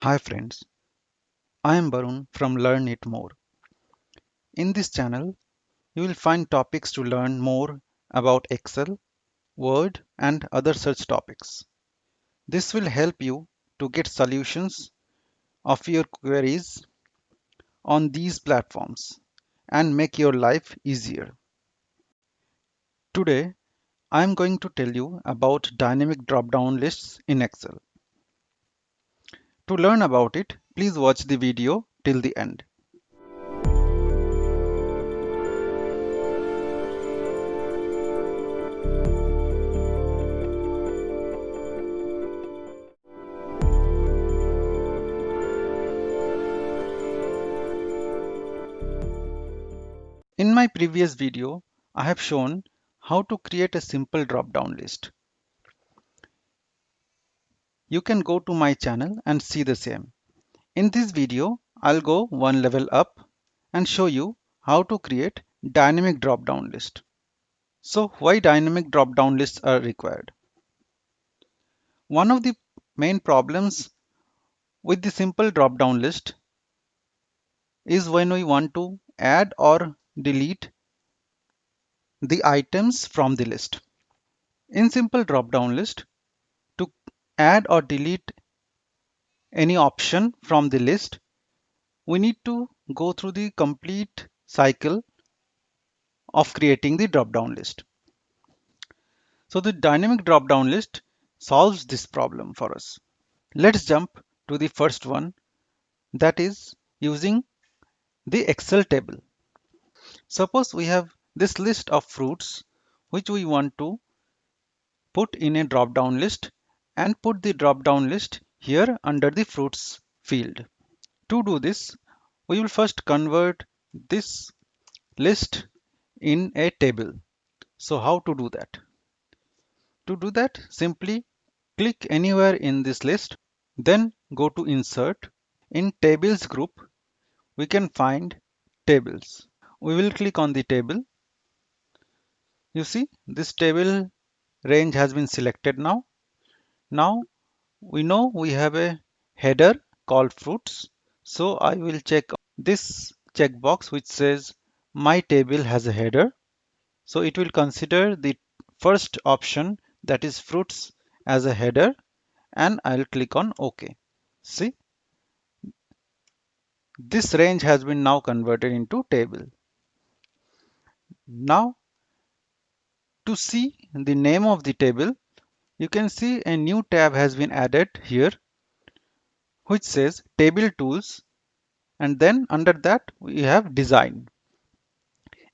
Hi friends, I am Barun from Learn It More. In this channel, you will find topics to learn more about Excel, Word, and other such topics. This will help you to get solutions of your queries on these platforms and make your life easier. Today, I am going to tell you about dynamic drop-down lists in Excel. To learn about it, please watch the video till the end. In my previous video, I have shown how to create a simple drop-down list. You can go to my channel and see the same. In this video, I'll go one level up and show you how to create dynamic drop-down list. So why dynamic drop-down lists are required? One of the main problems with the simple drop-down list is when we want to add or delete the items from the list. In simple drop-down list, to add or delete any option from the list, we need to go through the complete cycle of creating the drop-down list. So the dynamic drop-down list solves this problem for us. Let's jump to the first one, that is using the Excel table. Suppose we have this list of fruits which we want to put in a drop-down list and put the drop-down list here under the fruits field. To do this, we will first convert this list in a table. So how to do that? To do that, simply click anywhere in this list, then go to Insert. In Tables group, we can find Tables. We will click on the table. You see, this table range has been selected now. Now we know we have a header called Fruits. So I will check this checkbox which says My table has a header. So it will consider the first option, that is fruits, as a header, and I'll click on OK. See, this range has been now converted into table. Now to see the name of the table, you can see a new tab has been added here which says Table Tools, and then under that we have Design.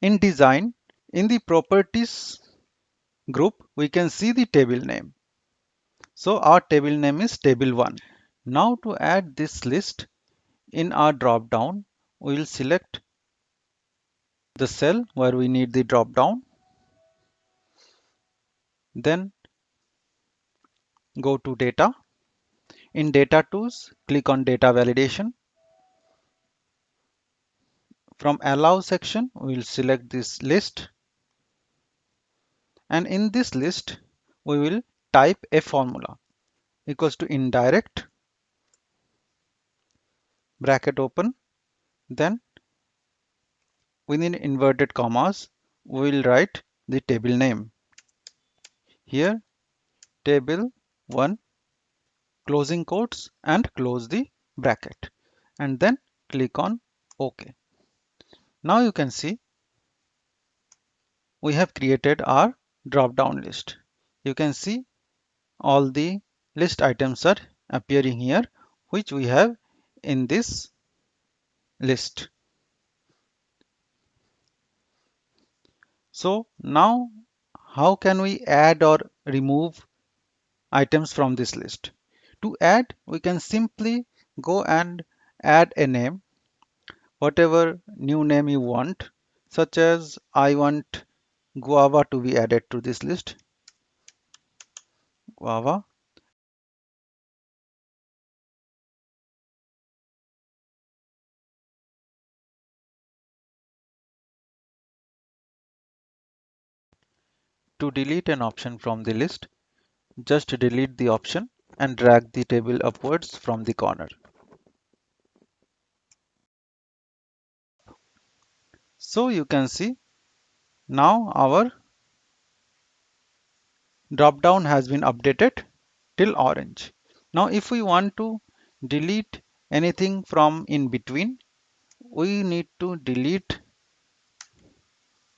In Design, in the Properties group, we can see the table name. So our table name is Table 1. Now to add this list in our drop down, we will select the cell where we need the drop down. Then go to Data. In Data Tools, click on Data Validation. From Allow section, we will select this list. And in this list, we will type a formula equals to indirect, bracket open, then within inverted commas, we will write the table name. Here, table 1, closing quotes, and close the bracket, and then click on OK. Now you can see we have created our drop down list. You can see all the list items are appearing here which we have in this list. So now how can we add or remove items from this list? To add, we can simply go and add a name, whatever new name you want, such as I want guava to be added to this list. Guava. To delete an option from the list, just delete the option and drag the table upwards from the corner. So you can see now our drop down has been updated till orange. Now if we want to delete anything from in between, we need to delete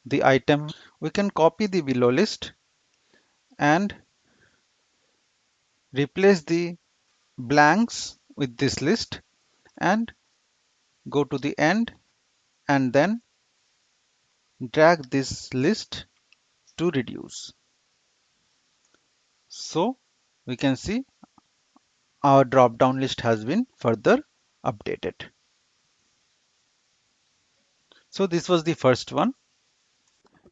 the item. We can copy the below list and replace the blanks with this list and go to the end and then drag this list to reduce. So we can see our drop down list has been further updated. So this was the first one.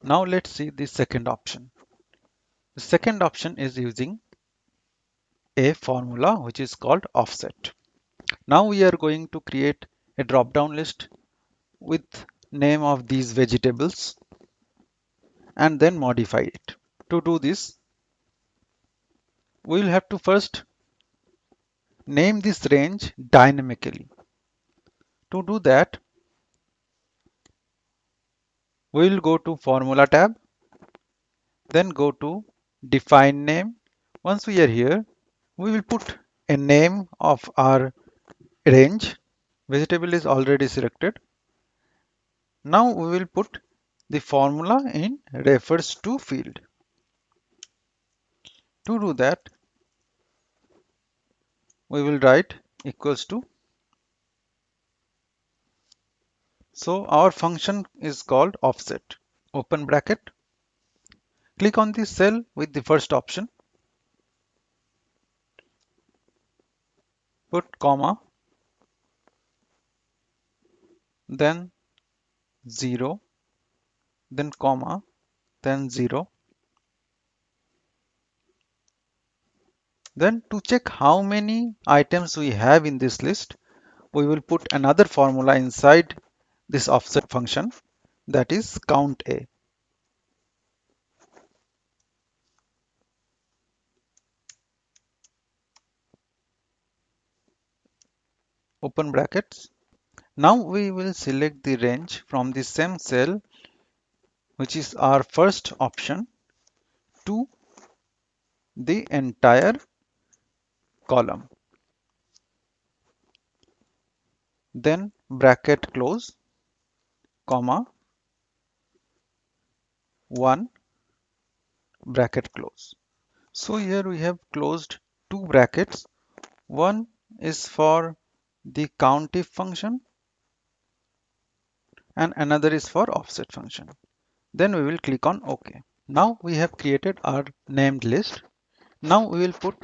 Now let's see the second option. The second option is using a formula which is called offset. Now we are going to create a drop down list with name of these vegetables and then modify it. To do this, we will have to first name this range dynamically. To do that, we will go to Formula tab, then go to Define Name. Once we are here, we will put a name of our range. Vegetable is already selected. Now we will put the formula in refers to field. To do that, we will write equals to. So our function is called offset. Open bracket. Click on the cell with the first option. Put comma, then 0, then comma, then 0. Then to check how many items we have in this list, we will put another formula inside this offset function, that is count A. Open brackets. Now we will select the range from the same cell, which is our first option, to the entire column. Then bracket close, comma, 1, bracket close. So here we have closed two brackets. One is for the COUNTIF function and another is for offset function. Then we will click on OK. Now we have created our named list. Now we will put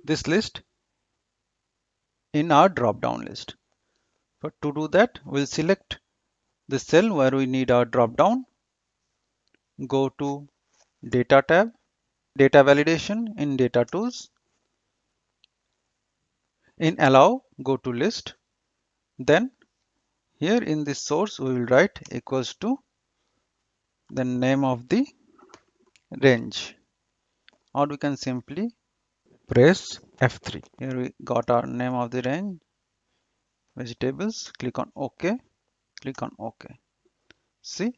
this list in our drop down list. But to do that, we'll select the cell where we need our drop down, go to Data tab, Data Validation in Data Tools. In Allow, go to List. Then here in this source, we will write equals to the name of the range, or we can simply press F3. Here we got our name of the range, vegetables. Click on OK. Click on OK. See,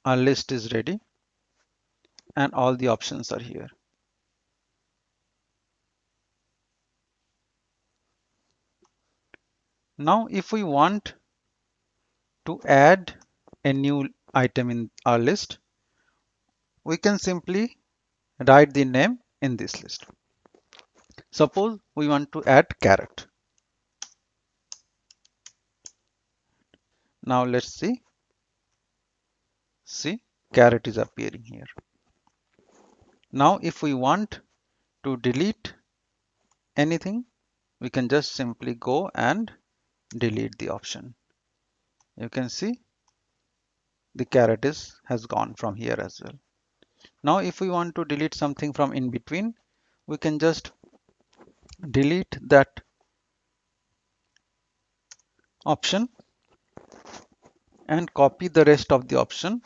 our list is ready and all the options are here. Now, if we want to add a new item in our list, we can simply write the name in this list. Suppose we want to add carrot. Now let's see. See, carrot is appearing here. Now if we want to delete anything, we can just simply go and delete the option. You can see the carrot has gone from here as well. Now if we want to delete something from in between, we can just delete that option and copy the rest of the option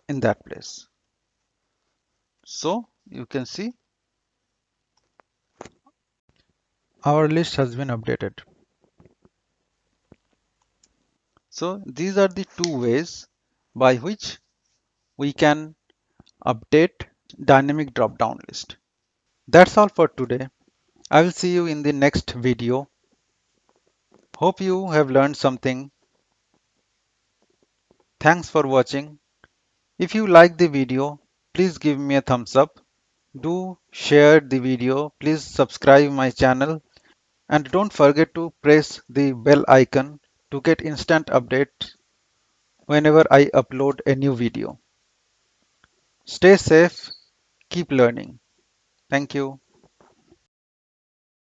in that place. So you can see our list has been updated. So these are the two ways by which we can update dynamic drop-down list. That's all for today. I will see you in the next video. Hope you have learned something. Thanks for watching. If you like the video, please give me a thumbs up. Do share the video. Please subscribe my channel and don't forget to press the bell icon to get instant updates whenever I upload a new video. Stay safe, keep learning. Thank you.